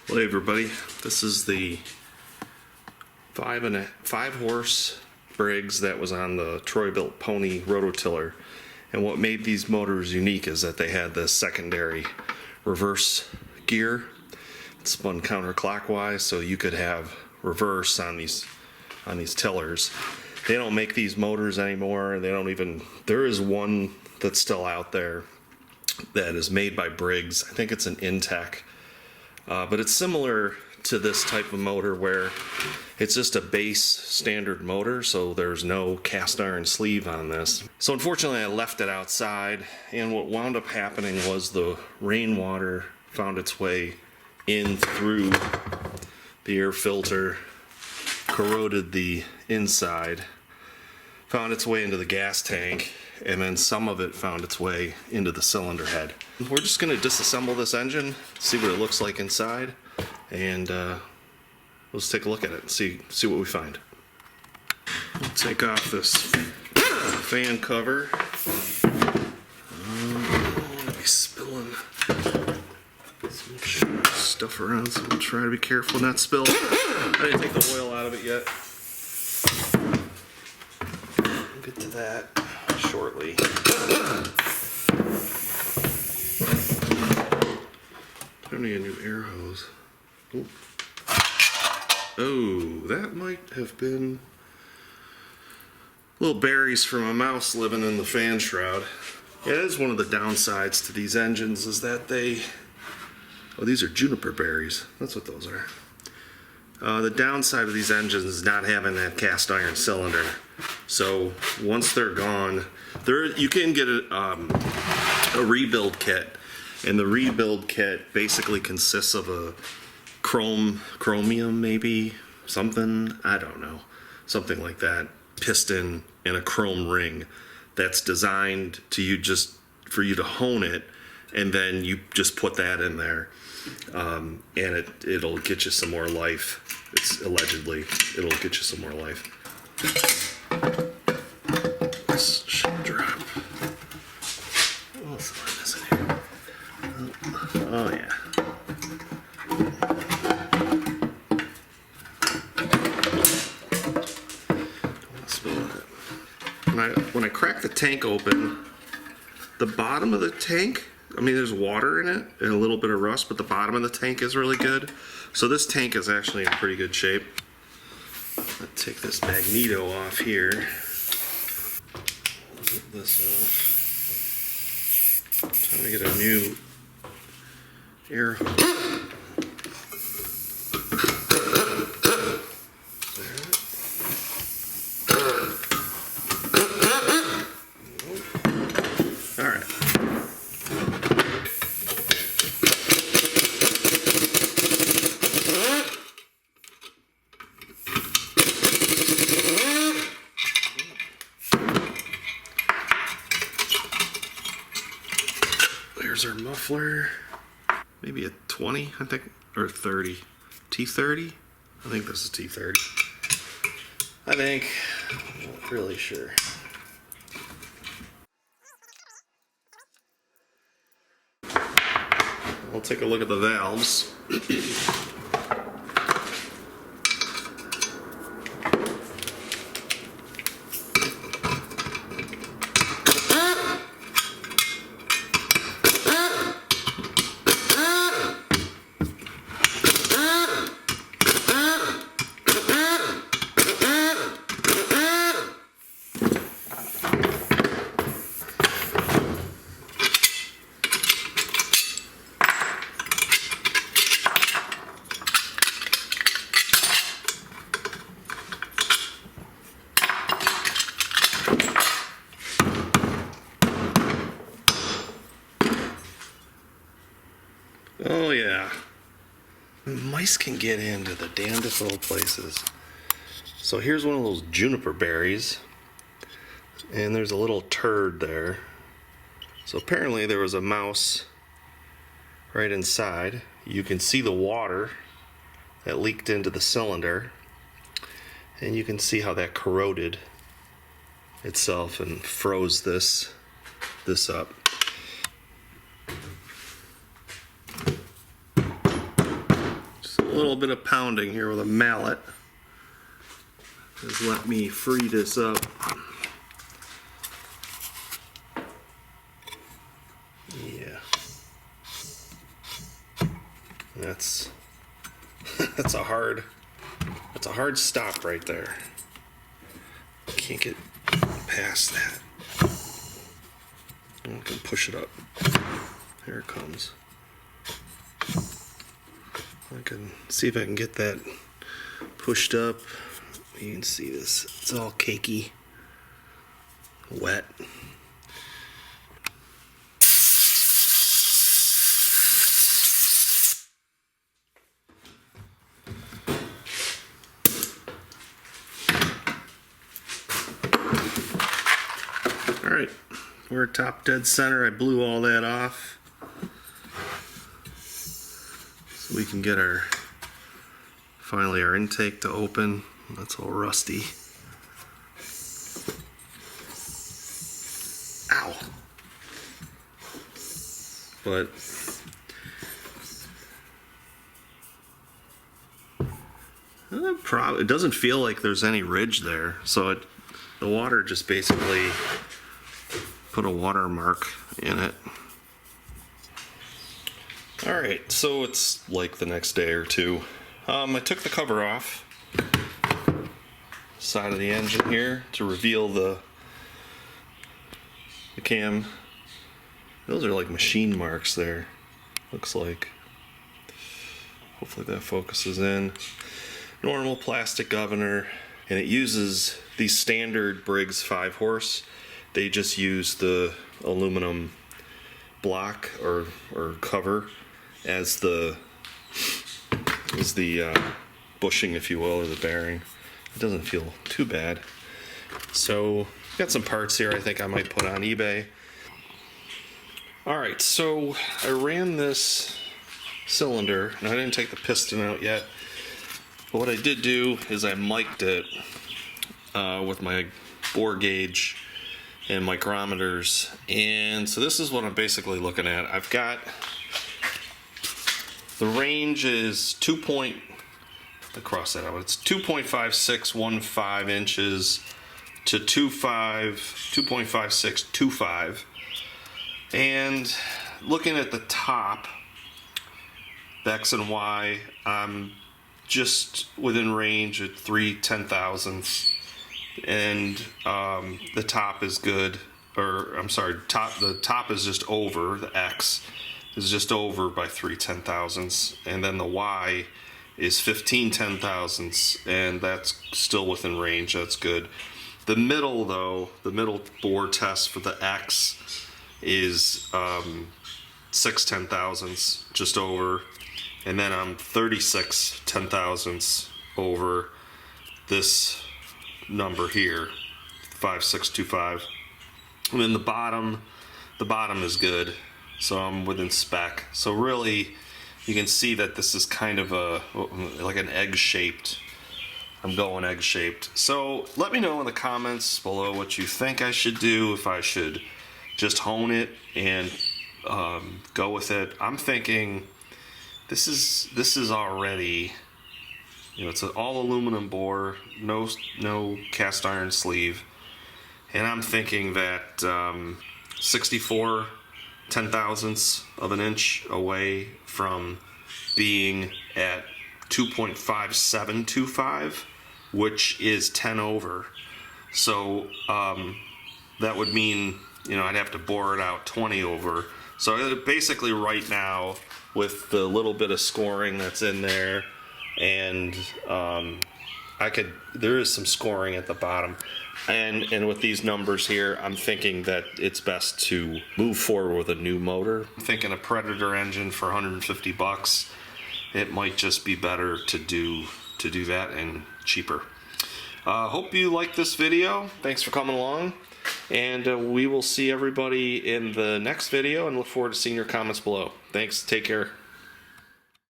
Hello everybody, this is the 5-horse Briggs that was on the Troy-Bilt pony rototiller. And what made these motors unique is that they had this secondary reverse gear. It spun counterclockwise, so you could have reverse on these tillers. They don't make these motors anymore. There is one that's still out there that is made by Briggs. I think it's an Intech. But it's similar to this type of motor where it's just a base standard motor, so there's no cast iron sleeve on this. So unfortunately I left it outside, and what wound up happening was the rainwater found its way in through the air filter, corroded the inside, found its way into the gas tank, and then some of it found its way into the cylinder head. We're just going to disassemble this engine, see what it looks like inside, and let's take a look at it and see what we find. We'll take off this fan cover. I want to be spilling some stuff around, so we'll try to be careful not spill. I didn't take the oil out of it yet. We'll get to that shortly. I need a new air hose. Oh, that might have been little berries from a mouse living in the fan shroud. Yeah, that is one of the downsides to these engines, is that these are juniper berries. That's what those are. The downside of these engines is not having that cast iron cylinder. So once they're gone, you can get a rebuild kit, and the rebuild kit basically consists of a chromium, maybe something, I don't know, something like that, piston and a chrome ring that's designed for you to hone it, and then you just put that in there, and it'll get you some more life. It'll get you some more life. This should drop. What else am I missing here? Oh yeah. Don't want to spill that. When I crack the tank open, the bottom of the tank, there's water in it and a little bit of rust, but the bottom of the tank is really good. So this tank is actually in pretty good shape. Let's take this magneto off here. Get this off. Time to get a new air hose. Alright. There's our muffler. Maybe a 20, I think, or 30. T30? I think this is T30. I think. I'm not really sure. We'll take a look at the valves. Oh yeah, mice can get into the damnedest little places. So here's one of those juniper berries, and there's a little turd there. So apparently there was a mouse right inside. You can see the water that leaked into the cylinder, and you can see how that corroded itself and froze this up. little bit of pounding here with a mallet has let me free this up. Yeah. That's that's a hard stop right there. Can't get past that. I can push it up. Here it comes. I can see if I can get that pushed up. You can see this. It's all cakey, wet. All right, we're top dead center. I blew all that off so we can get finally our intake to open. That's all rusty. Ow! But it doesn't feel like there's any ridge there, so the water just basically put a watermark in it. Alright, so it's like the next day or two. I took the cover off side of the engine here to reveal the cam. Those are like machine marks there, looks like. Hopefully that focuses in. Normal plastic governor, and it uses the standard Briggs 5-horse. They just use the aluminum block or cover as the bushing, if you will, or the bearing. It doesn't feel too bad. So got some parts here I think I might put on eBay. Alright, so I ran this cylinder, and I didn't take the piston out yet, but what I did do is I mic'd it with my bore gauge and micrometers, and so this is what I'm basically looking at. I've got the range is 2.5615 inches to 2.5625, and looking at the top, the X and Y, I'm just within range at 3/10,000ths, and the top is good, or I'm sorry, the top is just over, the X is just over by 3/10,000ths, and then the Y is 15/10,000ths, and that's still within range. That's good. The middle, though, the middle bore test for the X is 6/10,000ths, just over, and then I'm 36/10,000ths over this number here, 5625. And then the bottom is good, so I'm within spec. So really, you can see that this is kind of like an egg-shaped. I'm going egg-shaped. So let me know in the comments below what you think I should do, if I should just hone it and go with it. I'm thinking this is already, it's an all aluminum bore, no cast iron sleeve, and I'm thinking that 64/10,000ths of an inch away from being at 2.5725, which is 10 over. So that would mean, I'd have to bore it out 20 over. So basically right now, with the little bit of scoring that's in there, and there is some scoring at the bottom, and with these numbers here, I'm thinking that it's best to move forward with a new motor. I'm thinking a Predator engine for $150. It might just be better to do that, and cheaper. Hope you liked this video. Thanks for coming along, and we will see everybody in the next video, and look forward to seeing your comments below. Thanks. Take care.